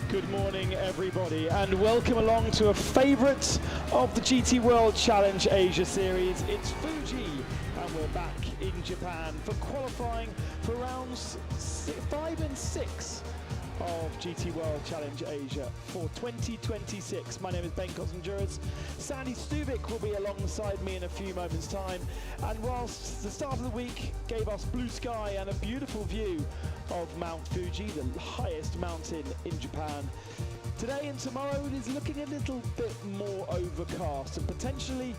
Good morning, everybody, and welcome along to a favourite of the GT World Challenge Asia Series. It's Fuji, and we're back in Japan for qualifying for rounds 5 and 6 of GT World Challenge Asia for 2026. My name is Ben Cosendurus. Sandy Stuvik will be alongside me in a few moments' time. And whilst the start of the week gave us blue sky and a beautiful view of Mount Fuji, the highest mountain in Japan, today and tomorrow it is looking a little bit more overcast and potentially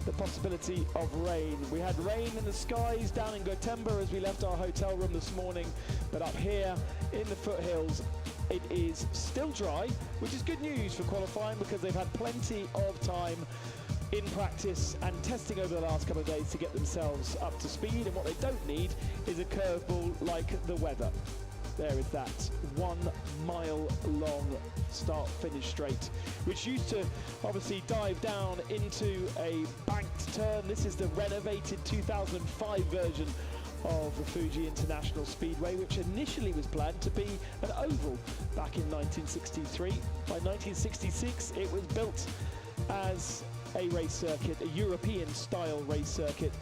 the possibility of rain. We had rain in the skies down in Gotemba as we left our hotel room this morning, but up here in the foothills it is still dry, which is good news for qualifying because they've had plenty of time in practice and testing over the last couple of days to get themselves up to speed, and what they don't need is a curveball like the weather. There is that 1 mile long start-finish straight, which used to obviously dive down into a banked turn. This is the renovated 2005 version of the Fuji International Speedway, which initially was planned to be an oval back in 1963. By 1966, it was built as a race circuit, a European-style race circuit,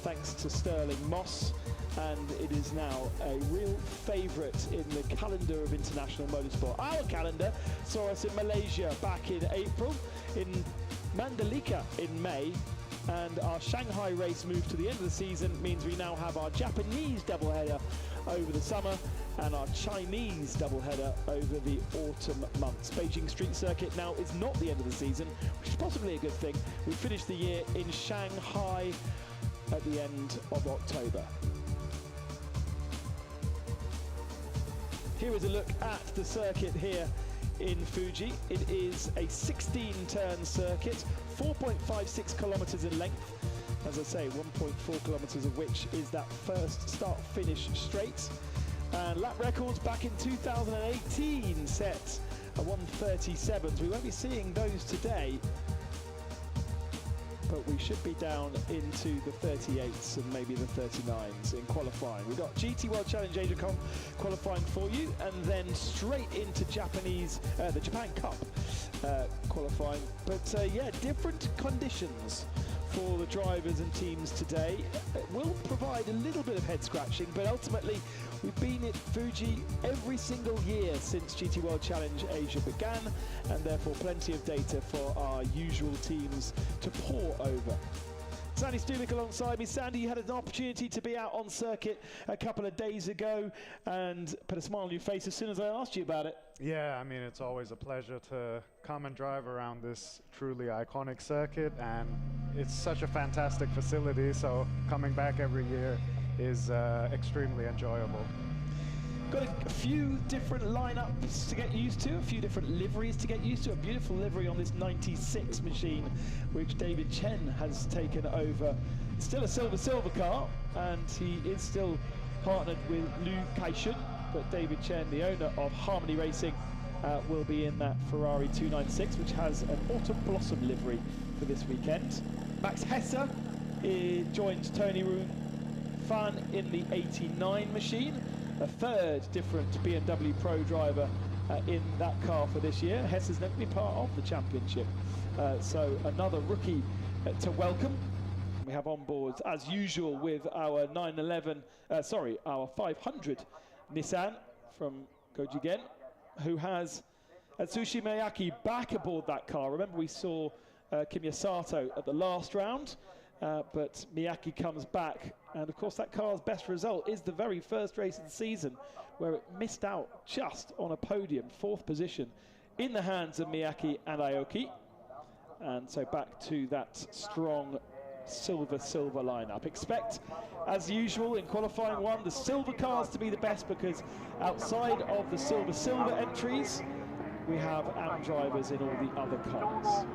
thanks to Sterling Moss. And it is now a real favourite in the calendar of international motorsport. Our calendar saw us in Malaysia back in April, in Mandalika in May, and our Shanghai race moved to the end of the season, means we now have our Japanese doubleheader over the summer and our Chinese doubleheader over the autumn months. Beijing Street Circuit now is not the end of the season, which is possibly a good thing. We finished the year in Shanghai at the end of October. Here is a look at the circuit here in Fuji. It is a 16-turn circuit, 4.56 kilometers in length. As I say, 1.4 kilometers of which is that first start-finish straight. And lap records back in 2018 set a 1:37s. We won't be seeing those today, but we should be down into the 38s and maybe the 39s in qualifying. We've got GT World Challenge Asia qualifying for you, and then straight into the Japan Cup qualifying. But yeah, different conditions for the drivers and teams today. It will provide a little bit of head scratching, but ultimately we've been at Fuji every single year since GT World Challenge Asia began, and therefore plenty of data for our usual teams to pore over. Sandy Stuvik alongside me. Sandy, you had an opportunity to be out on circuit a couple of days ago and put a smile on your face as soon as I asked you about it. Yeah, I mean, it's always a pleasure to come and drive around this truly iconic circuit, and it's such a fantastic facility, so coming back every year is extremely enjoyable. Got a few different lineups to get used to, a few different liveries to get used to. A beautiful livery on this 96 machine, which David Chen has taken over. It's still a silver car, and he is still partnered with Liu Kaishun, but David Chen, the owner of Harmony Racing, will be in that Ferrari 296, which has an Autumn Blossom livery for this weekend. Max Hesse joins Tony Fan in the 89 machine. A third different BMW Pro driver in that car for this year. Hess has never been part of the championship, so another rookie to welcome. We have on board, as usual, with our our 500 Nissan from Gojigen, who has Atsushi Miyake back aboard that car. Remember, we saw Kimya Sato at the last round. But Miyake comes back, and of course that car's best result is the very first race of the season, where it missed out just on a podium, 4th position, in the hands of Miyake and Aoki. And so back to that strong silver lineup. Expect, as usual in qualifying one, the silver cars to be the best, because outside of the silver entries, we have AM drivers in all the other cars.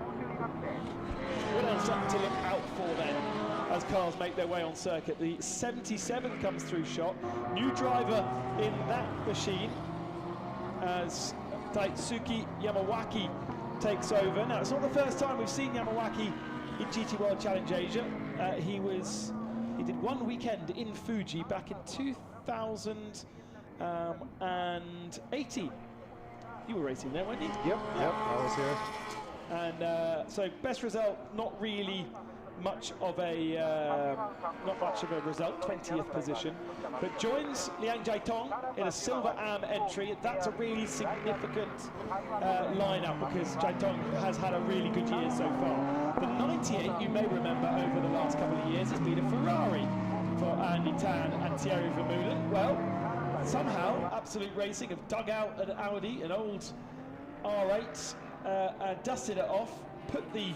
What else something to look out for then as cars make their way on circuit? The 77 comes through shot. New driver in that machine as Daisuke Yamawaki takes over. Now, it's not the first time we've seen Yamawaki in GT World Challenge Asia. He did one weekend in Fuji back in 2018. You were racing there, weren't you? Yep, I was here. And so best result, not really much of a result, 20th position, but joins Liang Jiatong in a silver AM entry. That's a really significant lineup because Jiatong has had a really good year so far. The 98, you may remember, over the last couple of years has been a Ferrari for Andy Tan and Thierry Vermeulen. Well, somehow Absolute Racing have dug out an Audi, an old R8, and dusted it off, put the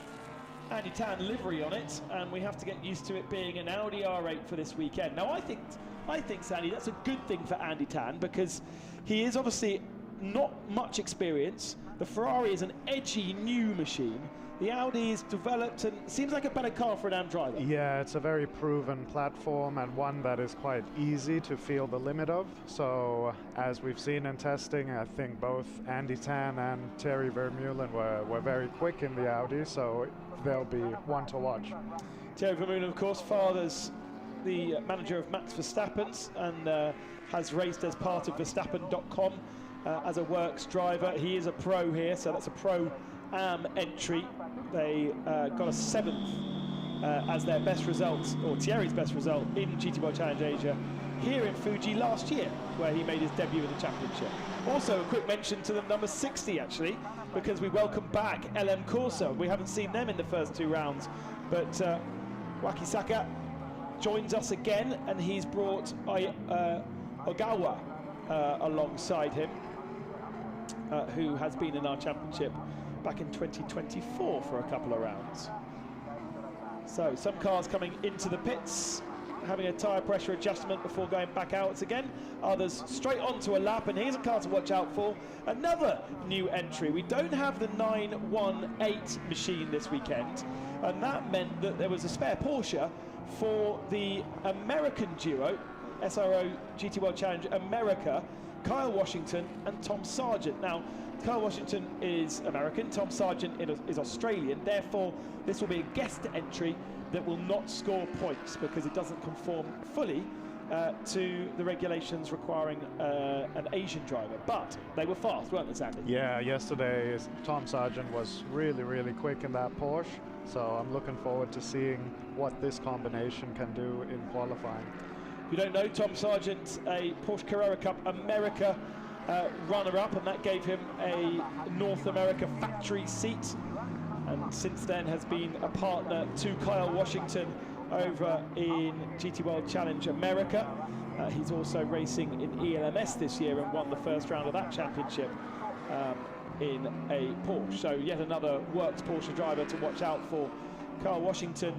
Andy Tan livery on it, and we have to get used to it being an Audi R8 for this weekend. Now, I think, Sandy, that's a good thing for Andy Tan because he is obviously not much experience. The Ferrari is an edgy new machine. The Audi is developed and seems like a better car for an AM driver. Yeah, it's a very proven platform and one that is quite easy to feel the limit of. So, as we've seen in testing, I think both Andy Tan and Thierry Vermeulen were very quick in the Audi, so they'll be one to watch. Thierry Vermeulen, of course, father's the manager of Max Verstappen's and has raced as part of Verstappen.com as a works driver. He is a pro here, so that's a pro AM entry. They got a 7th as their best result, or Thierry's best result, in GT World Challenge Asia here in Fuji last year, where he made his debut in the championship. Also, a quick mention to the number 60, actually, because we welcome back LM Corsa. We haven't seen them in the first 2 rounds, but Wakisaka joins us again, and he's brought Ogawa alongside him, who has been in our championship back in 2024 for a couple of rounds. So some cars coming into the pits, having a tyre pressure adjustment before going back out again. Others straight onto a lap, and here's a car to watch out for. Another new entry. We don't have the 918 machine this weekend, and that meant that there was a spare Porsche for the American duo, SRO GT World Challenge America, Kyle Washington and Tom Sargent. Now, Kyle Washington is American, Tom Sargent is Australian, therefore this will be a guest entry that will not score points because it doesn't conform fully to the regulations requiring an Asian driver. But they were fast, weren't they, Sandy? Yeah, yesterday Tom Sargent was really, really quick in that Porsche, so I'm looking forward to seeing what this combination can do in qualifying. If you don't know, Tom Sargent, a Porsche Carrera Cup America runner-up, and that gave him a North America factory seat, and since then has been a partner to Kyle Washington over in GT World Challenge America. He's also racing in ELMS this year and won the first round of that championship in a Porsche. So yet another works Porsche driver to watch out for. Kyle Washington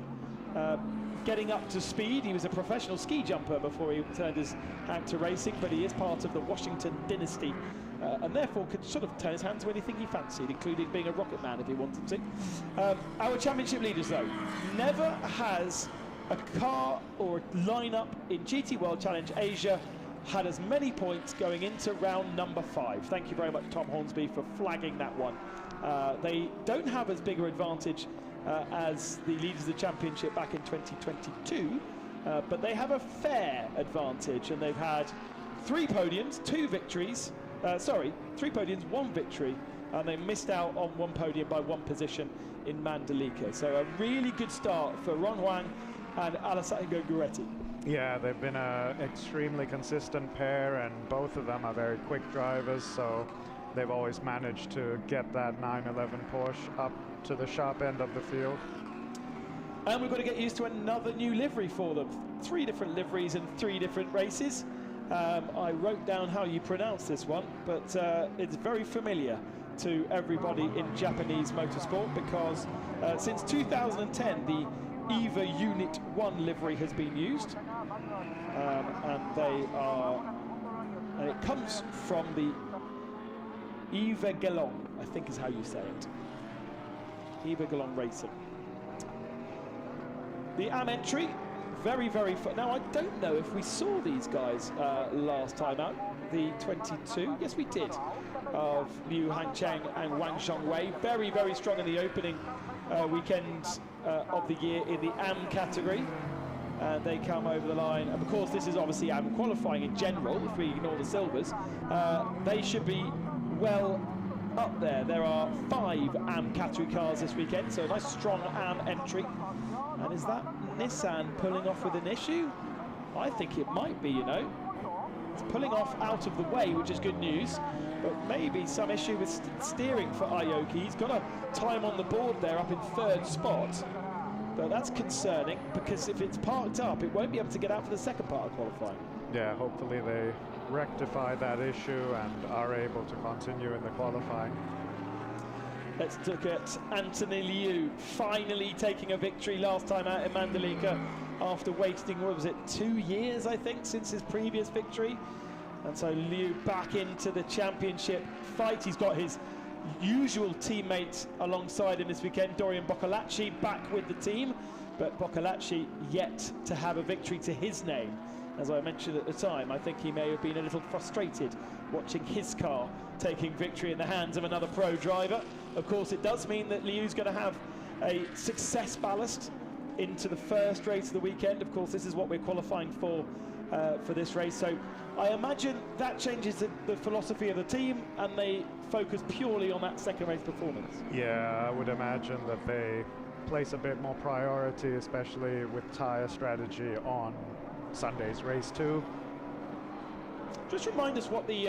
getting up to speed. He was a professional ski jumper before he turned his hand to racing, but he is part of the Washington dynasty and therefore could sort of turn his hand to anything he fancied, including being a rocket man if he wanted to. Our championship leaders, though, never has a car or a lineup in GT World Challenge Asia had as many points going into round number 5. Thank you very much, Tom Hornsby, for flagging that one. They don't have as big an advantage as the leaders of the championship back in 2022, but they have a fair advantage, and they've had 3 podiums, 2 victories, 3 podiums, 1 victory, and they missed out on 1 podium by 1 position in Mandalika. So a really good start for Ron Huang and Alessandro Gueretti. Yeah, they've been an extremely consistent pair, and both of them are very quick drivers, so they've always managed to get that 911 Porsche up to the sharp end of the field. And we've got to get used to another new livery for them. 3 different liveries in 3 different races. I wrote down how you pronounce this one, but it's very familiar to everybody in Japanese motorsport because since 2010 the EVA Unit 1 livery has been used, and it comes from the Eva Gelong, I think is how you say it. Eva Gelong Racing. The AM entry, very, very fun. Now, I don't know if we saw these guys last time out, the 22. Yes, we did, of Liu Hangcheng and Wang Xiongwei. Very, very strong in the opening weekend of the year in the AM category. And they come over the line. And of course, this is obviously AM qualifying in general, if we ignore the silvers. They should be well up there. There are 5 AM category cars this weekend, so a nice strong AM entry. And is that Nissan pulling off with an issue? I think it might be, you know. It's pulling off out of the way, which is good news, but maybe some issue with steering for Aoki. He's got a time on the board there up in 3rd spot, but that's concerning because if it's parked up, it won't be able to get out for the second part of qualifying. Yeah, hopefully they rectify that issue and are able to continue in the qualifying. Let's look at Anthony Liu finally taking a victory last time out in Mandalika after waiting, what was it, 2 years, I think, since his previous victory. And so Liu back into the championship fight. He's got his usual teammate alongside him this weekend, Dorian Boccolacci, back with the team, but Boccolacci yet to have a victory to his name. As I mentioned at the time, I think he may have been a little frustrated watching his car taking victory in the hands of another pro driver. Of course, it does mean that Liu's going to have a success ballast into the first race of the weekend. Of course, this is what we're qualifying for this race. So I imagine that changes the philosophy of the team and they focus purely on that second race performance. Yeah, I would imagine that they place a bit more priority, especially with tyre strategy on Sunday's race 2. Just remind us what the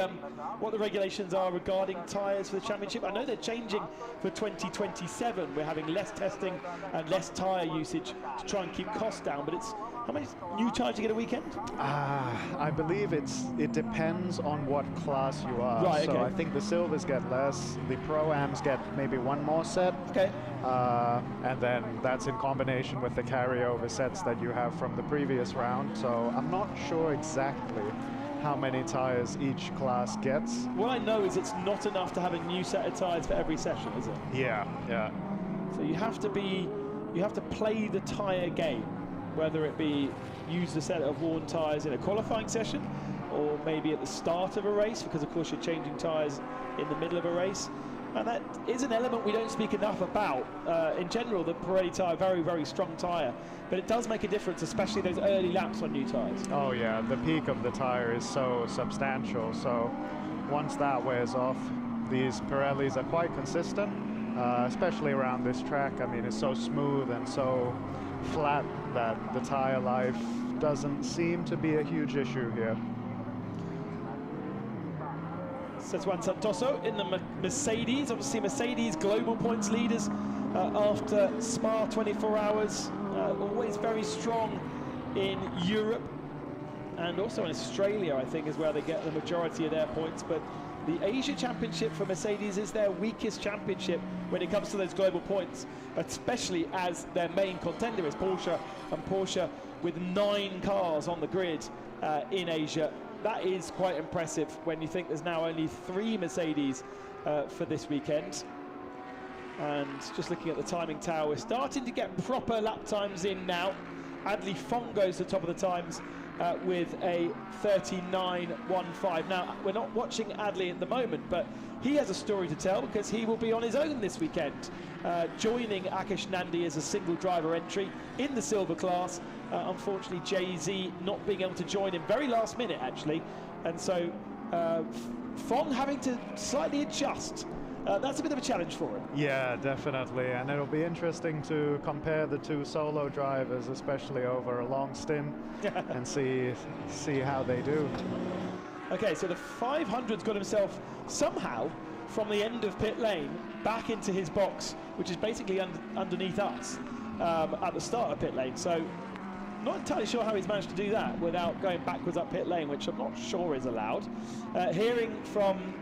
regulations are regarding tyres for the championship. I know they're changing for 2027. We're having less testing and less tyre usage to try and keep costs down, but it's how many new tyres you get a weekend? I believe it depends on what class you are. Right, so okay. I think the silvers get less, the pro-ams get maybe 1 more set. Okay. And then that's in combination with the carryover sets that you have from the previous round. So I'm not sure exactly how many tyres each class gets. What I know is it's not enough to have a new set of tyres for every session, is it? Yeah, yeah. So you have to play the tyre game, whether it be use a set of worn tyres in a qualifying session or maybe at the start of a race, because of course you're changing tyres in the middle of a race. And that is an element we don't speak enough about. In general, the Pirelli tyre, very, very strong tyre, but it does make a difference, especially those early laps on new tyres. Oh yeah, the peak of the tyre is so substantial, so once that wears off, these Pirellis are quite consistent, especially around this track. I mean, it's so smooth and so flat that the tyre life doesn't seem to be a huge issue here. Says Juan Santoso in the Mercedes. Obviously, Mercedes global points leaders after Spa 24 hours. Always very strong in Europe and also in Australia, I think, is where they get the majority of their points. But the Asia Championship for Mercedes is their weakest championship when it comes to those global points, especially as their main contender is Porsche, and Porsche with 9 cars on the grid in Asia. That is quite impressive when you think there's now only 3 Mercedes for this weekend. And just looking at the timing tower, we're starting to get proper lap times in now. Adley Fong goes to the top of the times with a 39.15. Now, we're not watching Adley at the moment, but he has a story to tell because he will be on his own this weekend, joining Akash Nandi as a single driver entry in the silver class. Unfortunately, Jay-Z not being able to join him very last minute, actually. And so Fong having to slightly adjust. That's a bit of a challenge for him. Yeah, definitely, and it'll be interesting to compare the 2 solo drivers, especially over a long stint, and see how they do. Okay, so the 500's got himself somehow from the end of pit lane back into his box, which is basically underneath us at the start of pit lane. So not entirely sure how he's managed to do that without going backwards up pit lane, which I'm not sure is allowed. Hearing from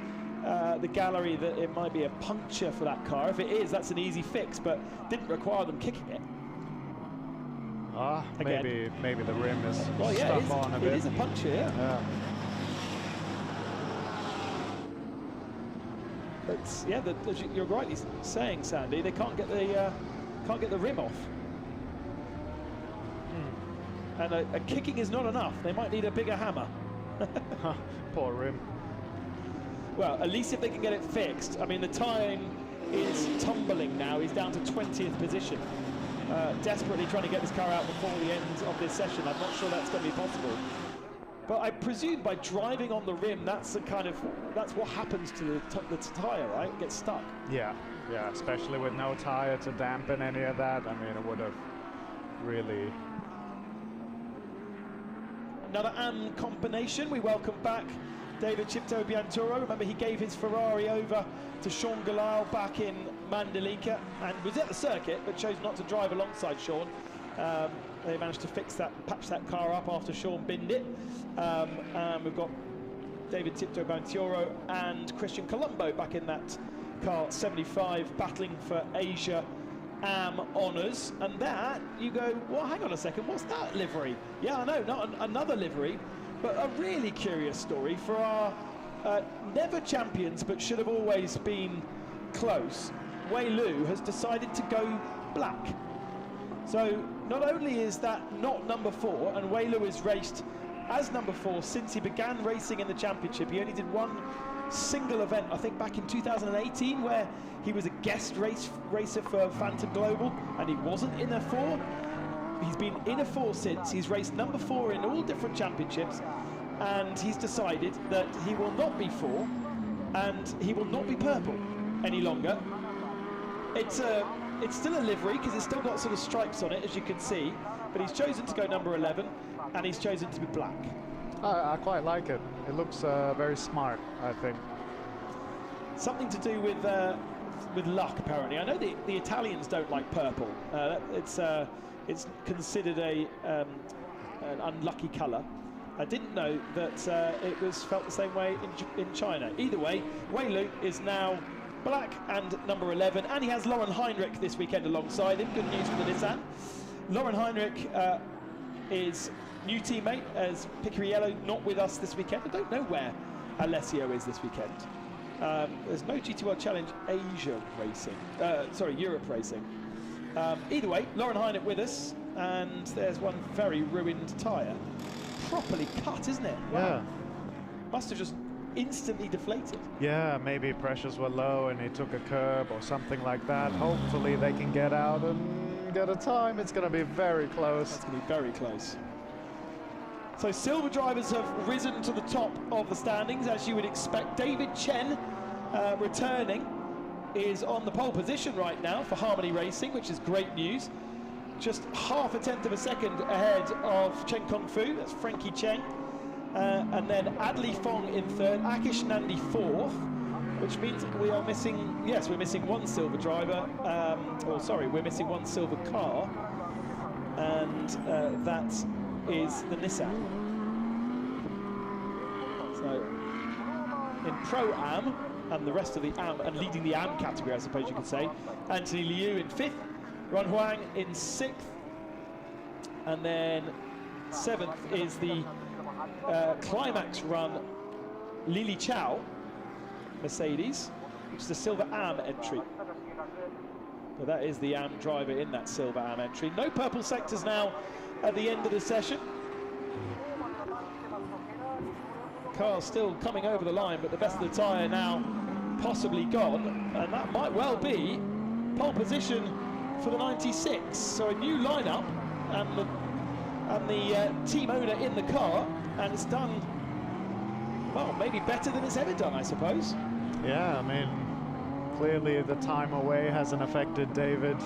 the gallery that it might be a puncture for that car. If it is, that's an easy fix, but didn't require them kicking it. Maybe the rim is stuck on a bit. It is a puncture, yeah. But yeah, as you're rightly saying, Sandy, they can't get the rim off. And a kicking is not enough. They might need a bigger hammer. Poor rim. Well, at least if they can get it fixed. I mean, the time is tumbling now. He's down to 20th position. Desperately trying to get this car out before the end of this session. I'm not sure that's going to be possible. But I presume by driving on the rim, that's what happens to the tyre, right? It gets stuck. Yeah, especially with no tyre to dampen any of that. I mean, it would have really... Another AM combination. We welcome back David Chipto Bianturo. Remember, he gave his Ferrari over to Sean Galal back in Mandalika and was at the circuit, but chose not to drive alongside Sean. They managed to fix that, patch that car up after Sean binned it. And we've got David Chipto Bianturo and Christian Colombo back in that car 75, battling for Asia AM honours. And that, you go, well, hang on a second, what's that livery? Yeah, I know, not another livery, but a really curious story for our never champions, but should have always been close. Wei Lu has decided to go black. So not only is that not number 4, and Wei Lu is raced as number 4 since he began racing in the championship. He only did one single event, I think back in 2018, where he was a guest racer for Phantom Global, and he wasn't in a 4. He's been in a 4 since. He's raced number 4 in all different championships, and he's decided that he will not be 4, and he will not be purple any longer. It's still a livery because it's still got sort of stripes on it, as you can see, but he's chosen to go number 11, and he's chosen to be black. I quite like it. It looks very smart, I think. Something to do with luck, apparently. I know the Italians don't like purple. It's considered an unlucky colour. I didn't know that it was felt the same way in China. Either way, Wei Lu is now black and number 11, and he has Lauren Heinrich this weekend alongside him. Good news for the Nissan. Lauren Heinrich is new teammate as Picariello, not with us this weekend. I don't know where Alessio is this weekend. There's no GT World Challenge Asia racing, Europe racing. Either way, Lauren Heinrich with us, and there's one very ruined tyre. Properly cut, isn't it? Wow. Yeah. Must have just instantly deflated. Yeah, maybe pressures were low and he took a curb or something like that. Hopefully they can get out and get a time. It's going to be very close. It's going to be very close. So silver drivers have risen to the top of the standings, as you would expect. David Chen, returning, is on the pole position right now for Harmony Racing, which is great news. Just half a tenth of a second ahead of Chen Kung Fu, that's Frankie Cheng. And then Adli Fong in 3rd, Akish Nandi 4th, which means we are missing, yes, we're missing one silver driver, we're missing one silver car, and that is the Nissan. So in Pro-Am, and the rest of the AM, and leading the AM category, I suppose you could say, Anthony Liu in 5th, Ron Huang in 6th, and then 7th is the climax run Lily Chow, Mercedes, which is a silver AM entry. But that is the AM driver in that silver AM entry. No purple sectors now at the end of the session. Car's still coming over the line, but the best of the tyre now possibly gone, and that might well be pole position for the 96. So a new lineup, and the team owner in the car, and it's done, well, maybe better than it's ever done, I suppose. Yeah, I mean, clearly the time away hasn't affected David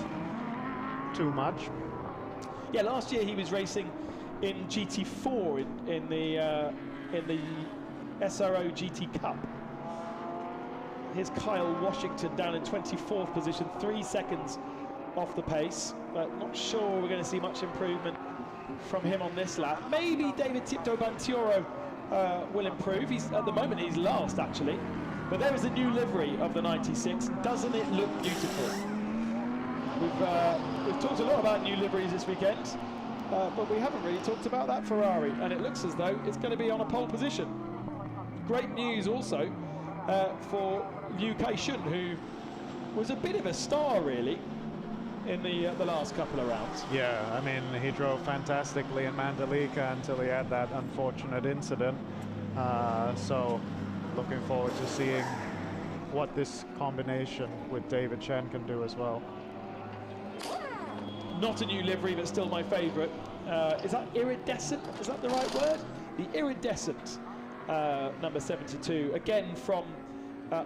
too much. Yeah, last year he was racing in GT4 in the SRO GT Cup. Here's Kyle Washington down in 24th position, 3 seconds off the pace, but not sure we're going to see much improvement from him on this lap. Maybe David Tipto Bantioro will improve. At the moment he's last, actually. But there is a new livery of the 96. Doesn't it look beautiful? We've talked a lot about new liveries this weekend, but we haven't really talked about that Ferrari, and it looks as though it's going to be on a pole position. Great news also for Liu Kai-shun, who was a bit of a star, really, in the last couple of rounds. Yeah, I mean, he drove fantastically in Mandalika until he had that unfortunate incident. So looking forward to seeing what this combination with David Chen can do as well. Not a new livery, but still my favourite. Is that iridescent? Is that the right word? the iridescent number 72, again from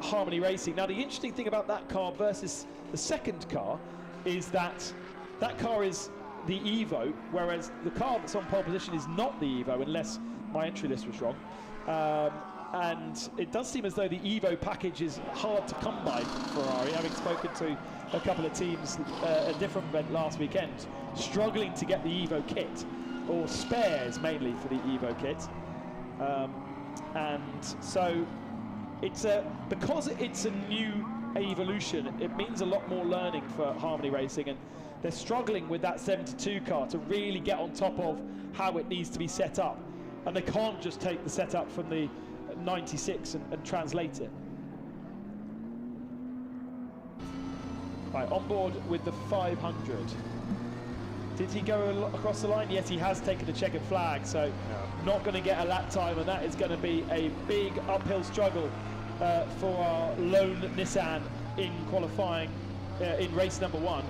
Harmony Racing. Now, the interesting thing about that car versus the second car is that that car is the Evo, whereas the car that's on pole position is not the Evo, unless my entry list was wrong. And it does seem as though the Evo package is hard to come by for Ferrari, having spoken to a couple of teams at a different event last weekend, struggling to get the Evo kit, or spares mainly for the Evo kit. And so it's because it's a new evolution, it means a lot more learning for Harmony Racing, and they're struggling with that 72 car to really get on top of how it needs to be set up. And they can't just take the setup from the 96 and translate it. Right, on board with the 500. Did he go across the line? Yes, he has taken a checkered flag, so not going to get a lap time, and that is going to be a big uphill struggle for our lone Nissan in qualifying in race number 1.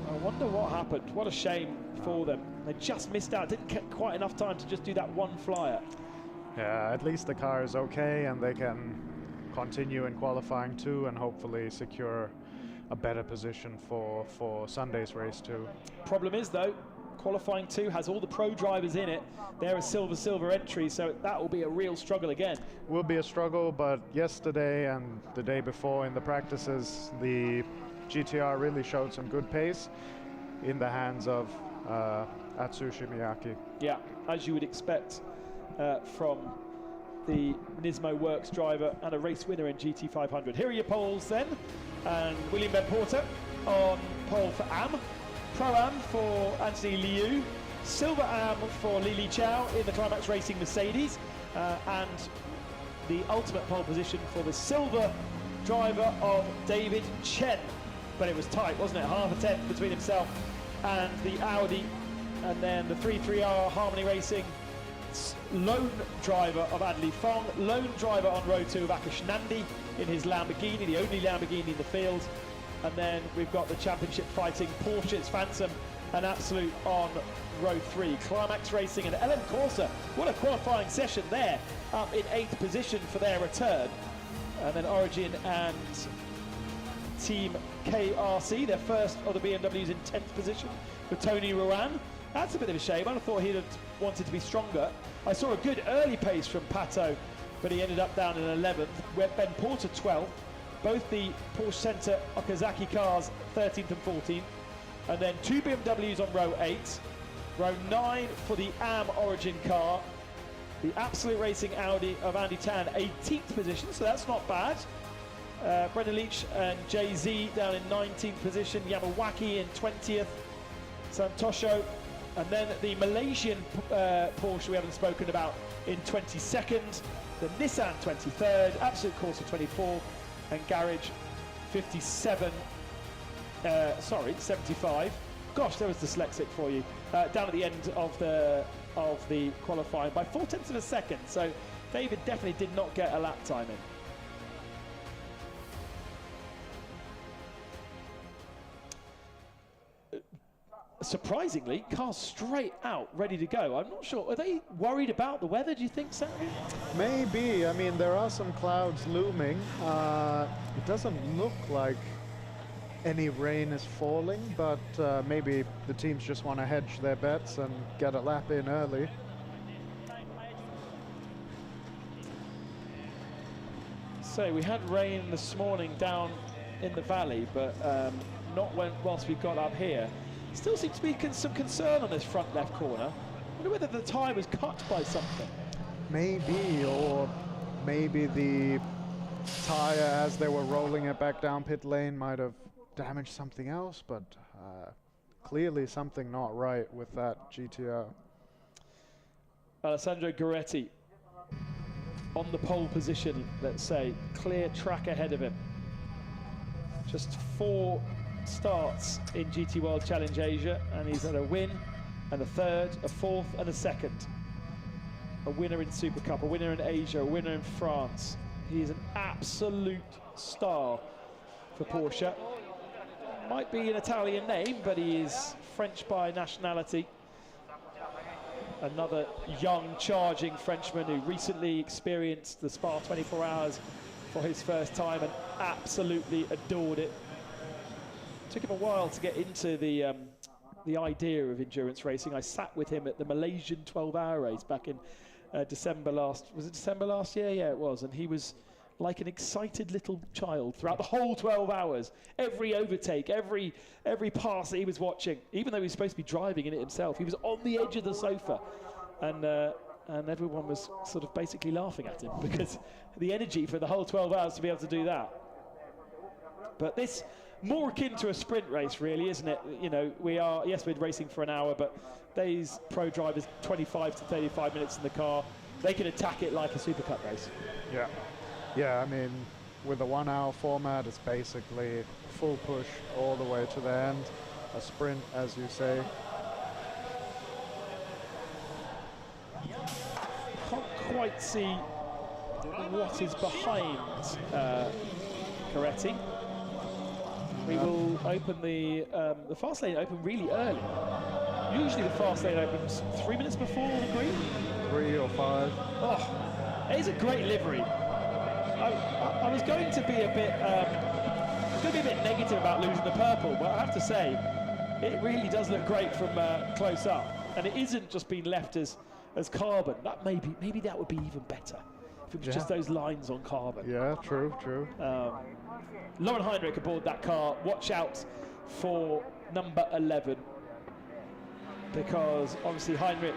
I wonder what happened. What a shame for them. They just missed out. Didn't get quite enough time to just do that one flyer. Yeah, at least the car is okay, and they can continue in qualifying 2 and hopefully secure a better position for Sunday's race too. Problem is though, qualifying 2 has all the pro drivers in it. They're a silver entry, so that will be a real struggle again. Will be a struggle, but yesterday and the day before in the practices, the GTR really showed some good pace in the hands of Atsushi Miyake. Yeah, as you would expect from the Nismo Works driver and a race winner in GT500. Here are your poles then. And William Ben Porter on pole for AM. Pro-Am for Anthony Liu. Silver Am for Li Li Chao in the Climax Racing Mercedes. And the ultimate pole position for the silver driver of David Chen. But it was tight, wasn't it? Half a tenth between himself and the Audi. And then the 3-3R Harmony Racing lone driver of Adli Fong, lone driver on row 2 of Akash Nandi in his Lamborghini, the only Lamborghini in the field. And then we've got the championship fighting Porsche's Phantom, an absolute on row 3. Climax Racing and LM Corsa, what a qualifying session there, up in 8th position for their return. And then Origin and Team KRC, their first of the BMWs, in 10th position for Tony Rowan. That's a bit of a shame. I thought he'd have wanted to be stronger. I saw a good early pace from Pato, but he ended up down in 11th. Where Ben Porter 12th. Both the Porsche Center Okazaki cars 13th and 14th. And then 2 BMWs on row 8. Row 9 for the AM Origin car. The Absolute Racing Audi of Andy Tan, 18th position, so that's not bad. Brendan Leach and Jay-Z down in 19th position. Yamawaki in 20th. Santosho. And then the Malaysian Porsche we haven't spoken about in 22nd. The Nissan 23rd. Absolute Corsa 24th. And Garage 57. 75. Gosh, there was dyslexic for you. Down at the end of the qualifying by 0.4 of a second. So David definitely did not get a lap time in. Surprisingly, cars straight out, ready to go. I'm not sure. Are they worried about the weather, do you think, Saturday? Maybe. I mean, there are some clouds looming. It doesn't look like any rain is falling, but maybe the teams just want to hedge their bets and get a lap in early. So we had rain this morning down in the valley, but not whilst we got up here. Still seems to be some concern on this front left corner. I wonder whether the tyre was cut by something. Maybe, or maybe the tyre as they were rolling it back down pit lane might have damaged something else, but clearly something not right with that GTR. Alessandro Gueretti on the pole position, let's say. Clear track ahead of him. Just 4 starts in GT World Challenge Asia, and he's had a win and a third, a fourth and a second. A winner in Super Cup, a winner in Asia, a winner in France. He's an absolute star for Porsche. Might be an Italian name, but he is French by nationality. another young, charging Frenchman who recently experienced the Spa 24 Hours for his first time and absolutely adored it. Took him a while to get into the idea of endurance racing. I sat with him at the Malaysian 12-hour race back in December last. Was it December last year? Yeah, it was. And he was like an excited little child throughout the whole 12 hours. Every overtake, every pass that he was watching, even though he was supposed to be driving in it himself, he was on the edge of the sofa, and everyone was sort of basically laughing at him because the energy for the whole 12 hours to be able to do that. But this, more akin to a sprint race, really, isn't it? You know, we're racing for an hour, but these pro drivers, 25 to 35 minutes in the car, they can attack it like a Supercup race. Yeah. Yeah, I mean, with the 1 hour format, it's basically full push all the way to the end. A sprint, as you say. Can't quite see what is behind Coretti. We will open the fast lane open really early. Usually the fast lane opens 3 minutes before the green. 3 or 5. Oh, it is a great livery. I was going to be a bit negative about losing the purple, but I have to say, it really does look great from close up, and it isn't just being left as carbon. That maybe that would be even better if it was just those lines on carbon. Yeah, true. Lauren Heinrich aboard that car. Watch out for number 11, because obviously Heinrich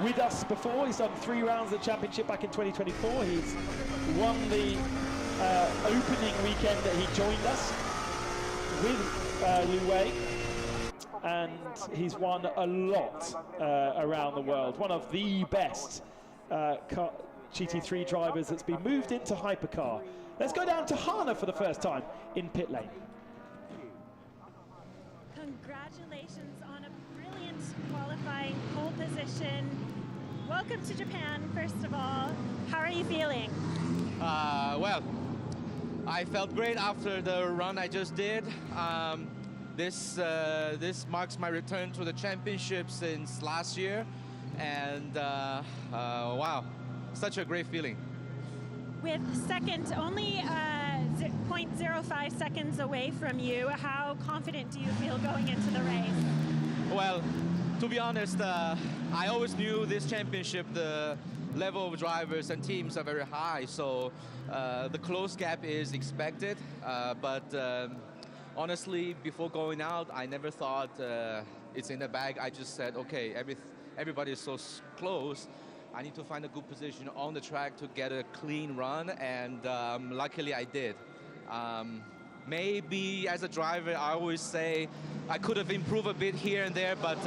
with us before. He's done 3 rounds of the championship back in 2024. He's won the opening weekend that he joined us with Lu Wei, and he's won a lot around the world. One of the best GT3 drivers that's been moved into hypercar. Let's go down to Hana for the first time in pit lane. Congratulations on a brilliant qualifying pole position. Welcome to Japan, first of all. How are you feeling? Well, I felt great after the run I just did. This marks my return to the championship since last year, and wow, such a great feeling. With second only 0.05 seconds away from you, how confident do you feel going into the race? Well, to be honest, I always knew this championship, the level of drivers and teams are very high, so the close gap is expected. But honestly, before going out, I never thought it's in the bag. I just said, okay, everybody is so close. I need to find a good position on the track to get a clean run, and luckily I did. Maybe as a driver, I always say I could have improved a bit here and there, but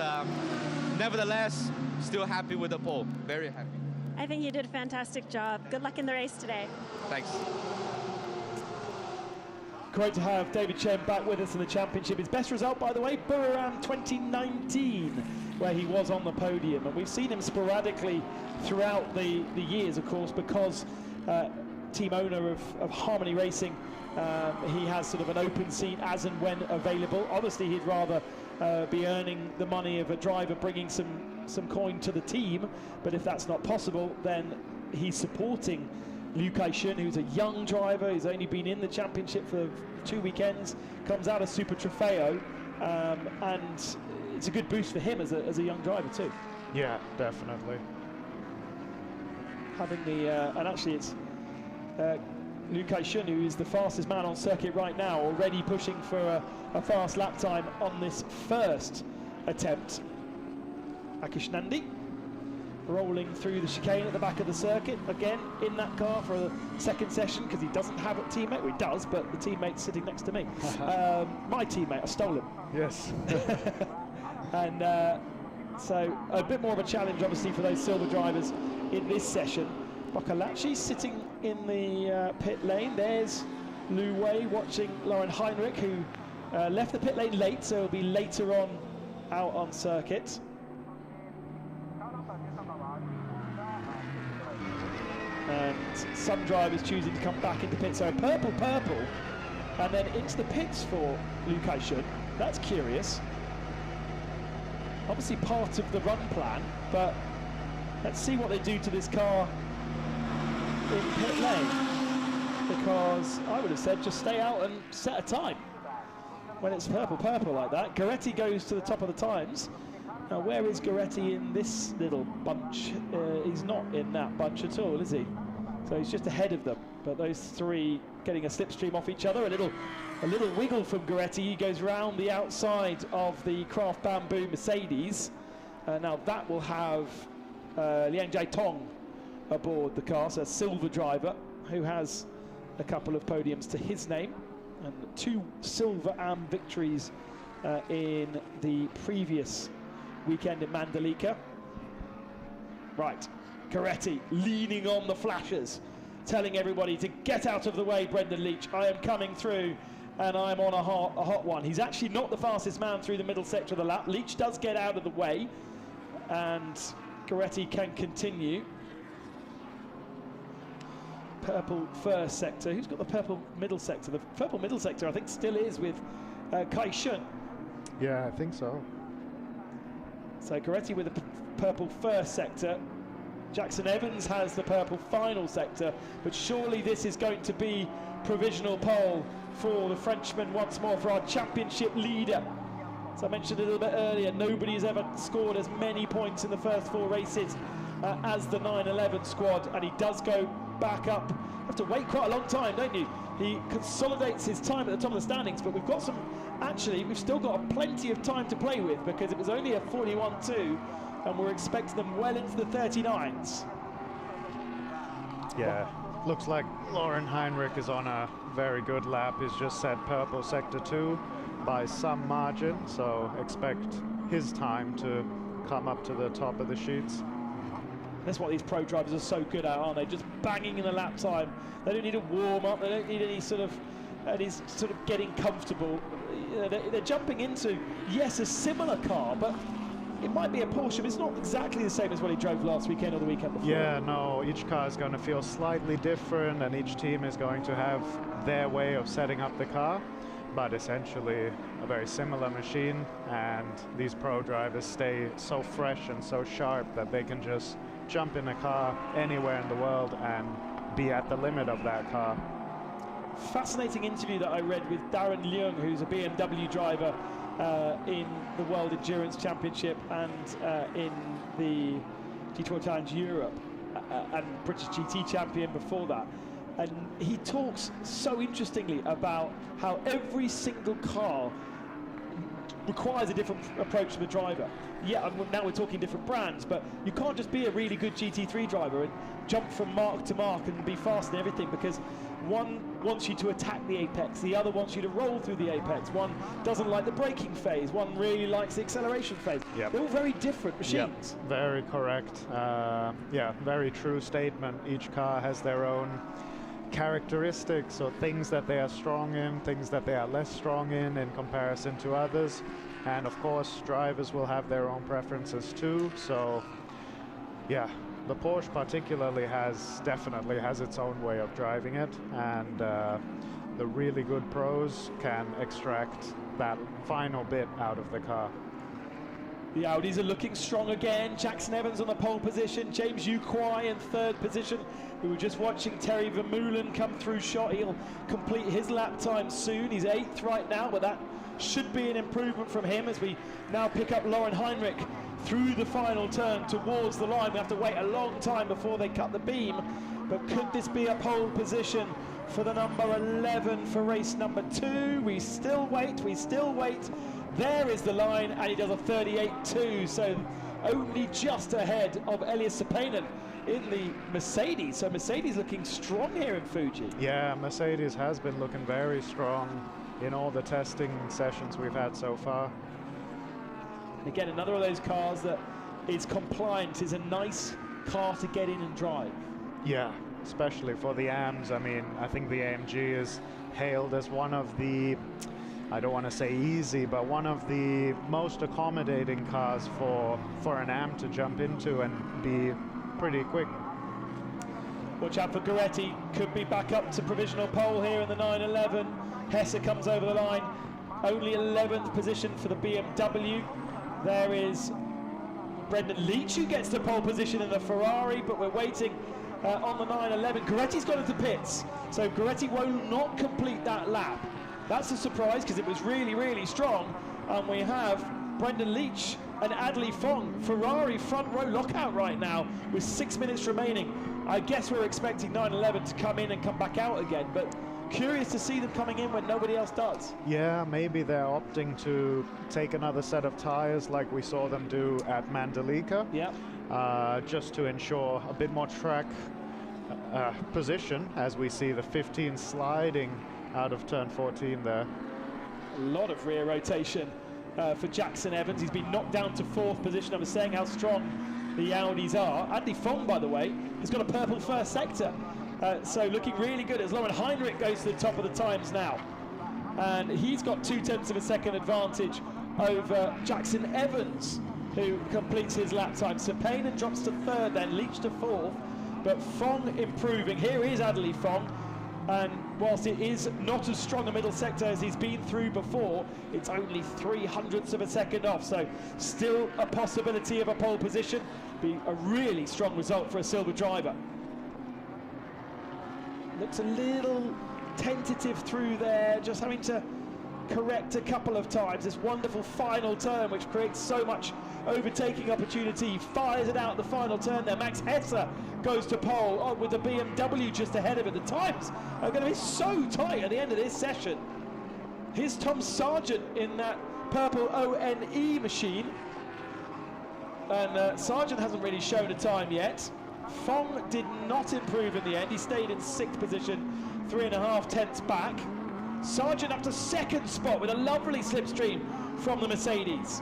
nevertheless, still happy with the pole. Very happy. I think you did a fantastic job. Good luck in the race today. Thanks. Great to have David Chen back with us in the championship. His best result, by the way, Buriram 2019, where he was on the podium. And we've seen him sporadically throughout the years, of course, because team owner of Harmony Racing, he has sort of an open seat as and when available. Obviously, he'd rather be earning the money of a driver bringing some coin to the team, but if that's not possible, then he's supporting Liu Kai-shun, who's a young driver, who's only been in the championship for 2 weekends, comes out of Super Trofeo, and it's a good boost for him as a young driver too. Yeah, definitely. Having the and actually it's Liu Kai-shun, who is the fastest man on circuit right now, already pushing for a fast lap time on this first attempt. Akish Nandi rolling through the chicane at the back of the circuit, again in that car for a second session, because he doesn't have a teammate. Well, he does, but the teammate's sitting next to me. My teammate, I stole him. Yes. And so a bit more of a challenge, obviously, for those silver drivers in this session. Boccolacci sitting in the pit lane. There's Lu Wei watching Lauren Heinrich, who left the pit lane late, so he'll be later on out on circuit. And some drivers choosing to come back into pits. So purple, and then into the pits for Liu Kai-shun. That's curious. obviously part of the run plan, but let's see what they do to this car in pit lane, because I would have said just stay out and set a time when it's purple like that. Goretti goes to the top of the times. Now where is Goretti in this little bunch? He's not in that bunch at all, is he? So he's just ahead of them, but those three getting a slipstream off each other. A little wiggle from Goretti. He goes round the outside of the Craft Bamboo Mercedes. Now that will have Liang Jai Tong aboard the car, so a silver driver who has a couple of podiums to his name and 2 silver AM victories in the previous weekend in Mandalika. Right, Goretti leaning on the flashers, telling everybody to get out of the way, Brendan Leach. I am coming through and I'm on a hot one. He's actually not the fastest man through the middle sector of the lap. Leach does get out of the way and Goretti can continue. Purple first sector. Who's got the purple middle sector? The purple middle sector I think still is with Kai Shun. Yeah, I think so. So Goretti with the purple first sector. Jackson Evans has the purple final sector, but surely this is going to be provisional pole for the Frenchman once more, for our championship leader. As I mentioned a little bit earlier, nobody has ever scored as many points in the first 4 races as the 911 squad, and he does go back up. You have to wait quite a long time, don't you? He consolidates his time at the top of the standings, but we've got some, actually, we've still got plenty of time to play with, because it was only a 41.2, and we're expecting them well into the 39s. Yeah, looks like Lauren Heinrich is on a very good lap. He's just set purple sector 2 by some margin, so expect his time to come up to the top of the sheets. That's what these pro drivers are so good at, aren't they? Just banging in the lap time. They don't need a warm up. They don't need any sort of getting comfortable. They're jumping into, yes, a similar car, but it might be a Porsche, but it's not exactly the same as what he drove last weekend or the weekend before. Yeah, no, each car is going to feel slightly different, and each team is going to have their way of setting up the car, but essentially a very similar machine, and these pro drivers stay so fresh and so sharp that they can just jump in a car anywhere in the world and be at the limit of that car. Fascinating interview that I read with Darren Leung, who's a BMW driver in the World Endurance Championship and in the GT Challenge Europe and British GT champion before that. And he talks so interestingly about how every single car requires a different approach to the driver. Yeah, now we're talking different brands, but you can't just be a really good GT3 driver and jump from mark to mark and be fast and everything, because one wants you to attack the apex, the other wants you to roll through the apex, one doesn't like the braking phase, one really likes the acceleration phase. Yep. They're all very different machines. Yep. Very correct. Yeah, very true statement. Each car has their own characteristics, or things that they are strong in, things that they are less strong in comparison to others, and of course drivers will have their own preferences too. So yeah, the Porsche particularly definitely has its own way of driving it, and the really good pros can extract that final bit out of the car. The Audis are looking strong again. Jackson Evans on the pole position, James Ukwai in third position. We were just watching Terry Vermeulen come through shot. He'll complete his lap time soon. He's 8th right now, but that should be an improvement from him as we now pick up Lauren Heinrich through the final turn towards the line. We have to wait a long time before they cut the beam, but could this be a pole position for the number 11 for race number 2? We still wait, we still wait. There is the line, and he does a 38.2, so only just ahead of Elias Sepanen in the Mercedes. So Mercedes looking strong here in Fuji. Yeah, Mercedes has been looking very strong in all the testing sessions we've had so far. Again, another of those cars that is compliant, is a nice car to get in and drive. Yeah, especially for the AMs. I mean, I think the AMG is hailed as one of the, I don't want to say easy, but one of the most accommodating cars for an AM to jump into and be pretty quick. Watch out for Goretti, could be back up to provisional pole here in the 911. Hesse comes over the line, only 11th position for the BMW. There is Brendan Leach, who gets the pole position in the Ferrari, but we're waiting on the 911. Goretti's gone into pits, so Goretti will not complete that lap. That's a surprise because it was really, really strong. And we have Brendan Leach and Adley Fong, Ferrari front row lockout right now with 6 minutes remaining. I guess we're expecting 911 to come in and come back out again, but curious to see them coming in when nobody else does. Yeah, maybe they're opting to take another set of tires like we saw them do at Mandalika. Yeah. Just to ensure a bit more track position as we see the 15 sliding out of turn 14 there. A lot of rear rotation for Jackson Evans. He's been knocked down to 4th position. I was saying how strong the Audis are. Adley Fong, by the way, has got a purple first sector. So looking really good as Lauren Heinrich goes to the top of the times now. And he's got 0.2 of a second advantage over Jackson Evans, who completes his lap time. So Payne drops to 3rd, then Leach to 4th. But Fong improving. Here is Adley Fong. And whilst it is not as strong a middle sector as he's been through before, it's only 0.03 of a second off. So still a possibility of a pole position. Be a really strong result for a Silver driver. Looks a little tentative through there, just having to correct a couple of times. This wonderful final turn, which creates so much overtaking opportunity. He fires it out the final turn there. Max Hesse goes to pole with the BMW just ahead of it. The times are going to be so tight at the end of this session. Here's Tom Sargent in that purple ONE machine. And Sargent hasn't really shown a time yet. Fong did not improve in the end. He stayed in 6th position, 3.5 tenths back. Sargent up to 2nd spot with a lovely slipstream from the Mercedes.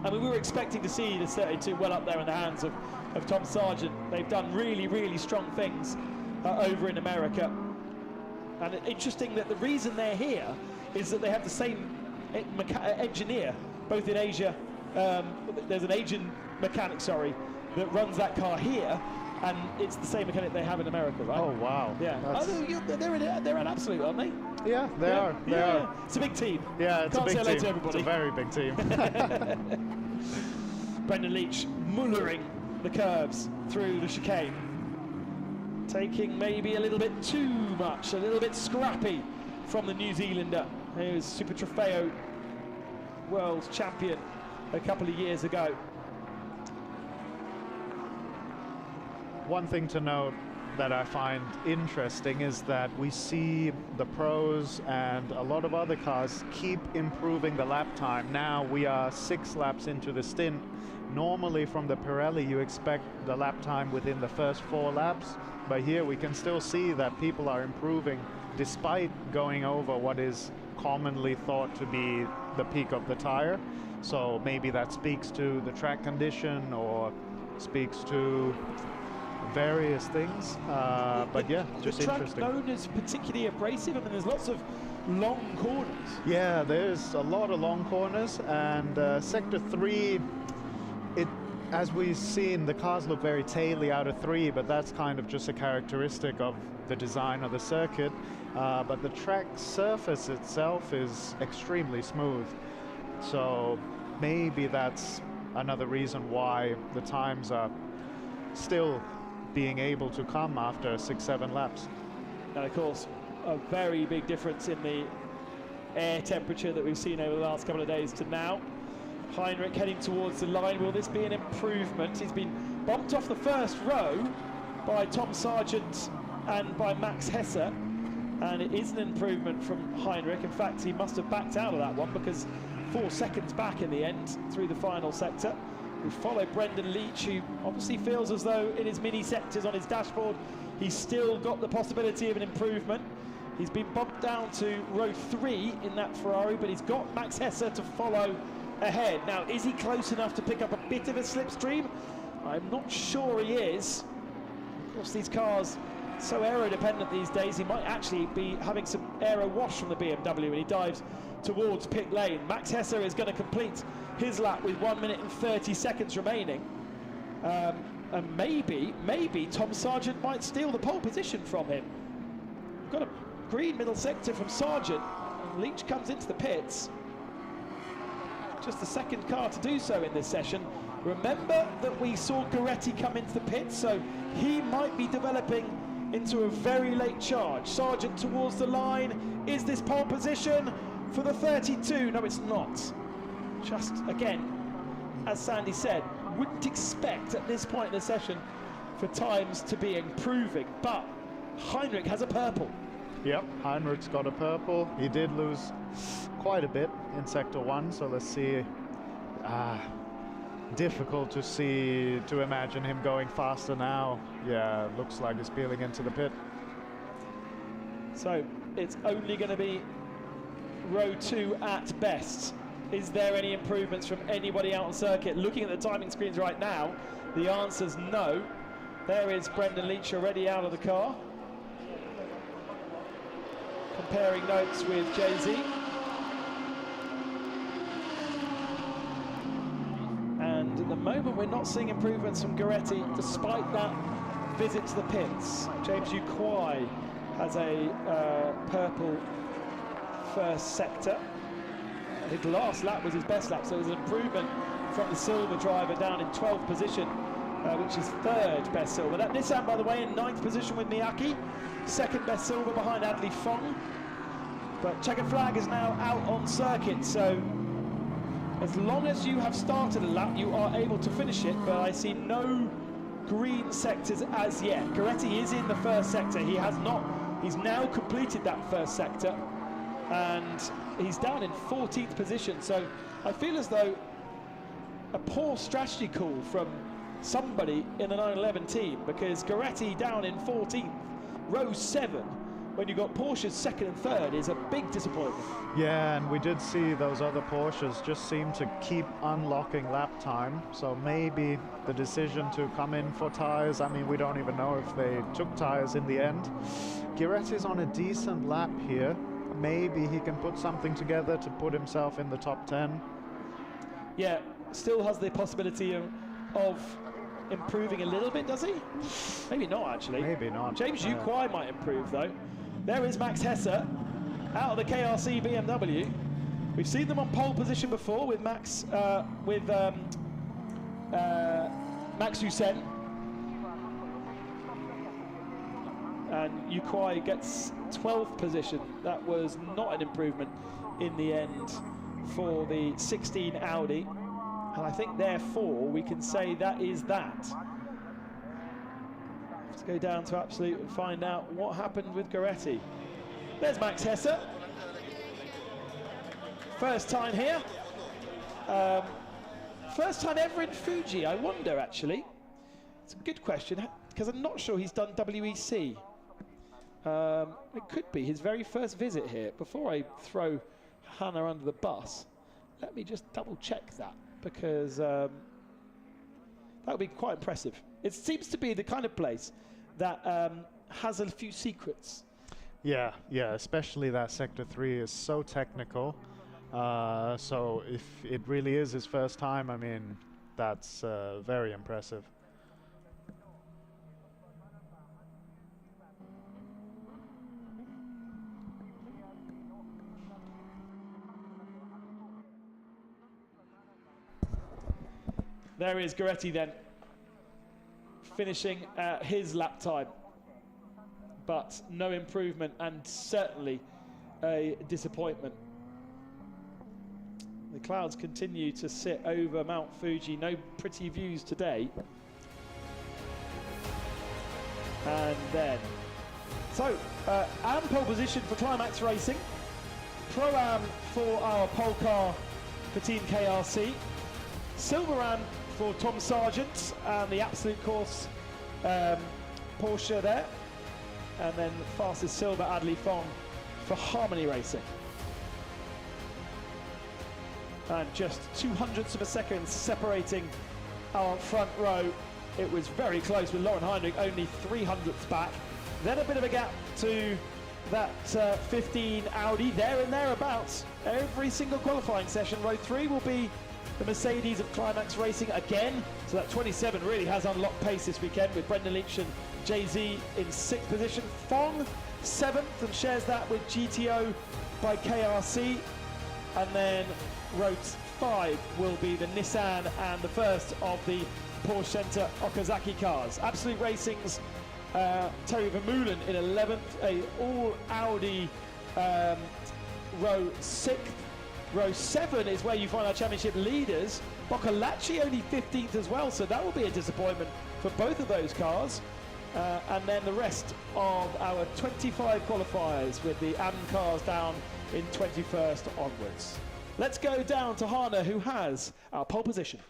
I mean, we were expecting to see the 32 well up there in the hands of Tom Sargent. They've done really, really strong things over in America. And interesting that the reason they're here is that they have the same engineer, both in Asia. There's an Asian mechanic, that runs that car here, and it's the same mechanic they have in America, right? Oh, wow. Yeah. They're an absolute, aren't they? Yeah, they are. They are. It's a big team. Yeah, it's Can't a big say hello team. to everybody. It's a very big team. Brendan Leach mullering the curves through the chicane. Taking maybe a little bit too much, a little bit scrappy from the New Zealander, who was Super Trofeo World Champion a couple of years ago. One thing to note that I find interesting is that we see the pros and a lot of other cars keep improving the lap time. Now we are 6 laps into the stint. Normally from the Pirelli you expect the lap time within the first 4 laps, but here we can still see that people are improving despite going over what is commonly thought to be the peak of the tire. So maybe that speaks to the track condition or speaks to various things, but yeah, just the track interesting. known as particularly abrasive. I mean, there's lots of long corners. Yeah, there's a lot of long corners, and sector 3, as we've seen, the cars look very taily out of 3, but that's kind of just a characteristic of the design of the circuit. But the track surface itself is extremely smooth, so maybe that's another reason why the times are still being able to come after 6-7 laps. And of course, a very big difference in the air temperature that we've seen over the last couple of days to now. Heinrich heading towards the line. Will this be an improvement? He's been bumped off the first row by Tom Sargent and by Max Hesse, and it is an improvement from Heinrich. In fact, he must have backed out of that one because 4 seconds back in the end through the final sector. We follow Brendan Leach, who obviously feels as though in his mini sectors on his dashboard he's still got the possibility of an improvement. He's been bumped down to row 3 in that Ferrari, but he's got Max Hesse to follow ahead. Now, is he close enough to pick up a bit of a slipstream? I'm not sure he is. Of course, these cars so aero dependent these days, he might actually be having some aero wash from the BMW when he dives towards pit lane. Max Hesse is going to complete his lap with 1 minute and 30 seconds remaining. And maybe Tom Sargent might steal the pole position from him. We've got a green middle sector from Sargent. Leach comes into the pits. Just the second car to do so in this session. Remember that we saw Goretti come into the pits, so he might be developing into a very late charge. Sargent towards the line. Is this pole position for the 32? No, it's not. Just, again, as Sandy said, wouldn't expect at this point in the session for times to be improving, but Heinrich has a purple. Yep, Heinrich's got a purple. He did lose quite a bit in Sector 1, so let's see. Difficult to imagine him going faster now. Yeah, looks like he's peeling into the pit. So it's only going to be row 2 at best. Is there any improvements from anybody out on circuit? Looking at the timing screens right now, the answer's no. There is Brendan Leach already out of the car, comparing notes with Jay-Z. And at the moment, we're not seeing improvements from Goretti, despite that visit to the pits. James Uquay has a purple first sector. His last lap was his best lap, so it was an improvement from the silver driver down in 12th position, which is third best silver. That Nissan, by the way, in 9th position with Miyake, second best silver behind Adley Fong. But checkered flag is now out on circuit, so as long as you have started a lap, you are able to finish it, but I see no green sectors as yet. Goretti is in the first sector. He has not, he's now completed that first sector, and he's down in 14th position. So I feel as though a poor strategy call from somebody in the 911 team, because Goretti down in 14th, row 7, when you got Porsche's second and third, is a big disappointment. Yeah, and we did see those other Porsches just seem to keep unlocking lap time, so maybe the decision to come in for tires, I mean, we don't even know if they took tires in the end. Goretti's on a decent lap here. Maybe he can put something together to put himself in the top 10. Yeah, still has the possibility of improving a little bit, does he? Maybe not, actually. Maybe not. James Uquay might improve, though. There is Max Hesse out of the KRC BMW. We've seen them on pole position before with Max Hussein. And Uquay gets 12th position. That was not an improvement in the end for the 16 Audi. And I think, therefore, we can say that is that. Let's go down to Absolute and find out what happened with Goretti. There's Max Hesse. First time here. First time ever in Fuji, I wonder, actually. It's a good question, because I'm not sure he's done WEC. It could be his very first visit here. Before I throw Hannah under the bus, let me just double check that, because that would be quite impressive. It seems to be the kind of place that has a few secrets. Yeah, especially that Sector 3 is so technical. So if it really is his first time, I mean, that's very impressive. There is Goretti then, finishing his lap time, but no improvement, and certainly a disappointment. The clouds continue to sit over Mount Fuji. No pretty views today. And then, so AM pole position for Climax Racing, Pro-Am for our pole car for Team KRC, Silver Am for Tom Sargent and the Absolute Course Porsche there, and then fastest silver Adley Fong for Harmony Racing. And just 0.02 of a second separating our front row. It was very close with Lauren Heinrich only 0.03 back. Then a bit of a gap to that 15 Audi, there and thereabouts. Every single qualifying session, row 3 will be the Mercedes of Climax Racing again. So that 27 really has unlocked pace this weekend with Brendan Leach and Jay-Z in 6th position. Fong 7th and shares that with GTO by KRC. And then row 5 will be the Nissan and the first of the Porsche Center Okazaki cars. Absolute Racing's Terry Vermeulen in 11th, a all Audi row 6th. Row 7 is where you find our championship leaders. Boccolacci only 15th as well, so that will be a disappointment for both of those cars. And then the rest of our 25 qualifiers with the AM cars down in 21st onwards. Let's go down to Hana, who has our pole position.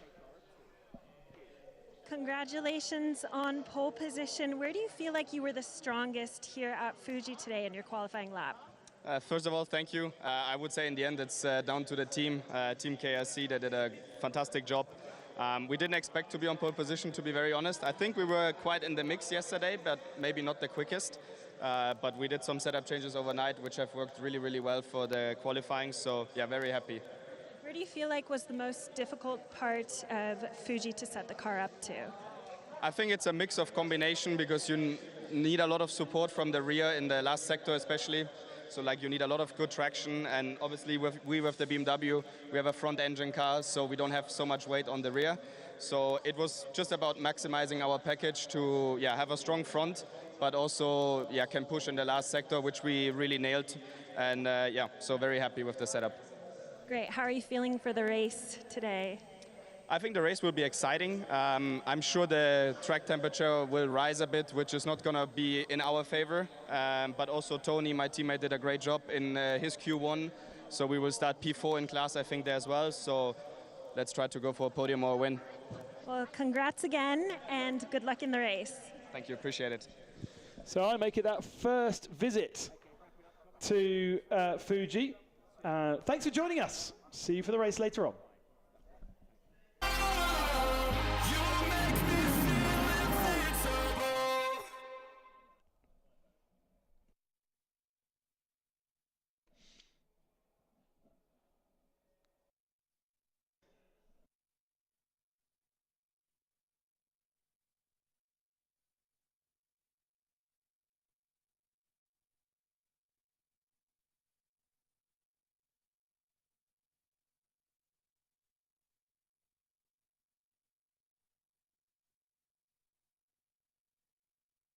Congratulations on pole position. Where do you feel like you were the strongest here at Fuji today in your qualifying lap? First of all, thank you. I would say in the end it's down to the team, Team KRC, that did a fantastic job. We didn't expect to be on pole position, to be very honest. I think we were quite in the mix yesterday, but maybe not the quickest. But we did some setup changes overnight, which have worked really, really well for the qualifying. So yeah, very happy. Where do you feel like was the most difficult part of Fuji to set the car up to? I think it's a mix of combination because you need a lot of support from the rear in the last sector especially. So like you need a lot of good traction, and obviously with the BMW, we have a front engine car, so we don't have so much weight on the rear. So it was just about maximizing our package to have a strong front, but also can push in the last sector, which we really nailed. And so very happy with the setup. Great. How are you feeling for the race today? I think the race will be exciting. I'm sure the track temperature will rise a bit, which is not going to be in our favor. But also Tony, my teammate, did a great job in his Q1. So we will start P4 in class, I think, there as well. So let's try to go for a podium or a win. Well, congrats again, and good luck in the race. Thank you, appreciate it. So I make it that first visit to Fuji. Thanks for joining us. See you for the race later on.